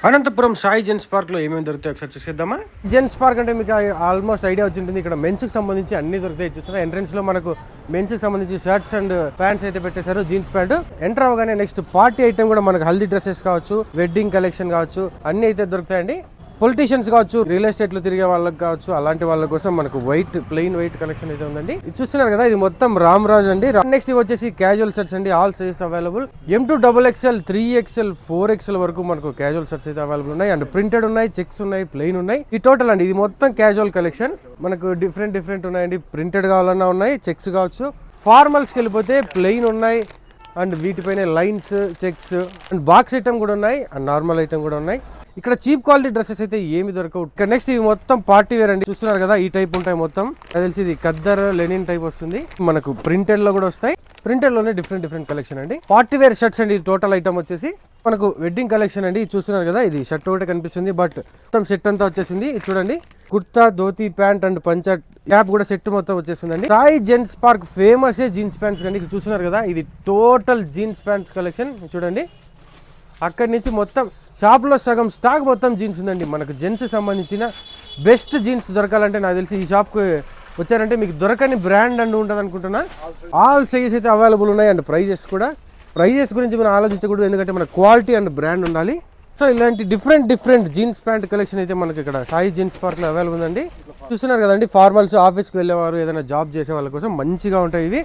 Anantapuram Sai gents park లో ఏమేమి దొరుకుతాయి ఒకసారి చూసేద్దామా. జెన్స్ పార్క్ అంటే మీకు ఆల్మోస్ట్ ఐడియా వచ్చి ఉంటుంది. ఇక్కడ మెన్స్ కి సంబంధించి అన్ని దొరుకుతాయి. చూస్తున్నా ఎంట్రన్స్ లో మనకు మెన్స్ కి సంబంధించి షర్ట్స్ అండ్ ప్యాంట్స్ అయితే పెట్టేశారు. జీన్స్ ప్యాంట్ ఎంటర్ అవగానే నెక్స్ట్ పార్టీ ఐటమ్ కూడా మనకు హల్దీ డ్రెస్సెస్ కావచ్చు, వెడ్డింగ్ కలెక్షన్ కావచ్చు, అన్ని అయితే దొరుకుతాయండి. పొలిటీషియన్స్ కావచ్చు, రియల్ ఎస్టేట్ లో తిరిగే వాళ్ళకి కావచ్చు, అలాంటి వాళ్ళ కోసం మనకు ప్లెయిన్ వైట్ కలెక్షన్ అయితే ఉందండి. ఇది చూస్తున్నారు కదా, ఇది మొత్తం రామ్ రాజ్ అండి. నెక్స్ట్ వచ్చేసి క్యాజువల్ షర్ట్స్ అండి. All sizes available. M2 XXL 3XL 4XL వరకు మనకు క్యాజువల్ షర్ట్స్ అయితే అవైలబుల్ ఉన్నాయి. అండ్ ప్రింటెడ్ ఉన్నాయి, చెక్స్ ఉన్నాయి, ప్లెయిన్ ఉన్నాయి. ఈ టోటల్ అండి, ఇది మొత్తం క్యాజువల్ కలెక్షన్. మనకు డిఫరెంట్ ఉన్నాయండి. ప్రింటెడ్ కావాలన్నా ఉన్నాయి, చెక్స్ కావచ్చు. ఫార్మల్స్కి వెళ్ళిపోతే ప్లెయిన్ ఉన్నాయి అండ్ వీటిపైన lines, checks and box item కూడా ఉన్నాయి అండ్ నార్మల్ ఐటమ్ కూడా ఉన్నాయి. ఇక్కడ చీప్ క్వాలిటీ డ్రెస్సెస్ అయితే ఏమి దొరకవు. ఇక్కడ నెక్స్ట్ ఇవి మొత్తం పార్టీ వేర్ అండి. చూస్తున్నారు కదా, ఈ టైప్ ఉంటాయి మొత్తం. తెలిసి ఇది ఖద్దర్, లెనిన్ టైప్ వస్తుంది. మనకు ప్రింటెడ్ లో కూడా వస్తాయి. ప్రింటెడ్ లోనే డిఫరెంట్ కలెక్షన్ అండి. పార్టీ వేర్ షర్ట్స్ అండి. టోటల్ ఐటమ్ వచ్చేసి మనకు వెడ్డింగ్ కలెక్షన్ అండి. చూస్తున్నారు కదా, ఇది షర్ట్ ఒకటే కనిపిస్తుంది, బట్ మొత్తం సెట్ అంతా వచ్చేసింది. ఇది చూడండి, కుర్తా, ధోతి, ప్యాంట్ అండ్ పంచ క్యాప్ కూడా సెట్ మొత్తం వచ్చేసిందండి. Sai gents park famous jeans pants అండి. ఇక్కడ చూస్తున్నారు కదా, ఇది టోటల్ జీన్స్ ప్యాంట్స్ కలెక్షన్. చూడండి, అక్కడి నుంచి మొత్తం షాప్లో సగం స్టాక్ మొత్తం జీన్స్ ఉందండి. మనకు జెంట్స్ సంబంధించిన బెస్ట్ జీన్స్ దొరకాలంటే నాకు తెలిసి ఈ షాప్కి వచ్చారంటే మీకు దొరకని బ్రాండ్ అండ్ ఉంటుంది అనుకుంటున్నా. ఆల్ సైజెస్ అయితే అవైలబుల్ ఉన్నాయి అండ్ ప్రైజెస్ గురించి మనం ఆలోచించకూడదు, ఎందుకంటే మన క్వాలిటీ అండ్ బ్రాండ్ ఉండాలి. సో ఇలాంటి డిఫరెంట్ జీన్స్ ప్యాంట్ కలెక్షన్ అయితే మనకి ఇక్కడ సాయి జీన్స్ పార్క్లో అవైలబుల్ ఉందండి. చూస్తున్నారు కదండి, ఫార్మల్స్, ఆఫీస్కి వెళ్ళేవారు, ఏదైనా జాబ్ చేసే వాళ్ళ కోసం మంచిగా ఉంటాయి ఇవి.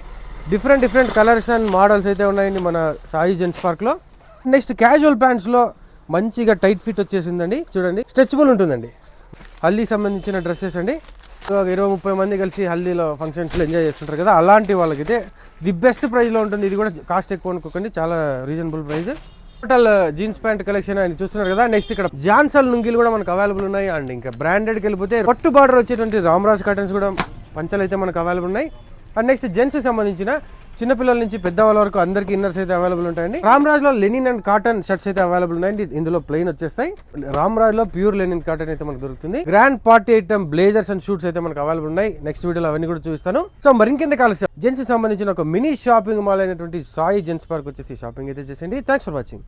డిఫరెంట్ కలర్స్ అండ్ మోడల్స్ అయితే ఉన్నాయండి మన సాయి జెన్స్ పార్క్లో. నెక్స్ట్ క్యాజువల్ ప్యాంట్స్లో మంచిగా టైట్ ఫిట్ వచ్చేసిందండి. చూడండి, స్ట్రెచబుల్ ఉంటుందండి. హల్దీ సంబంధించిన డ్రెస్సెస్ అండి. 20-30 మంది కలిసి హల్దీలో ఫంక్షన్స్లో ఎంజాయ్ చేస్తుంటారు కదా, అలాంటి వాళ్ళకైతే ది బెస్ట్ ప్రైస్లో ఉంటుంది. ఇది కూడా కాస్ట్ ఎక్కువ అనుకోకండి, చాలా reasonable price. Total jeans pant collection అని చూస్తున్నారు కదా. నెక్స్ట్ ఇక్కడ జాన్సల్ నుంగిలు కూడా మనకు అవైలబుల్ ఉన్నాయి. అండ్ ఇంకా బ్రాండెడ్కి వెళ్ళిపోతే పట్టు బార్డర్ వచ్చేటువంటి రామ్రాజ్ కాటన్స్ కూడా పంచలు అయితే మనకు అవైలబుల్ ఉన్నాయి. అండ్ నెక్స్ట్ జెంట్స్ సంబంధించిన చిన్నపిల్లల నుంచి పెద్దవాళ్ళ వరకు అందరికి ఇన్నర్స్ అయితే అవైలబుల్ ఉంటాయండి. రామ్రాజ్ లో లెనిన్ అండ్ కాటన్ షర్ట్స్ అయితే అవైలబుల్ ఉన్నాయండి. ఇందులో ప్లెయిన్ వచ్చేస్తాయి. రామ్రాజ్ లో ప్యూర్ లెనిన్ కాటన్ అయితే మనకు దొరుకుతుంది. Grand party item blazers and shoots అయితే మనకు అవైలబుల్ ఉన్నాయి. నెక్స్ట్ వీడియోలో అవన్నీ కూడా చూపిస్తాను. సో మరింకెంత కాలుష్యం జెంట్స్ సంబంధించిన ఒక మినీ షాపింగ్ మాల్ అయినటువంటి సాయి జెంట్స్ పార్క్ వచ్చేసి షాపింగ్ అయితే చేసేయండి. Thanks for watching.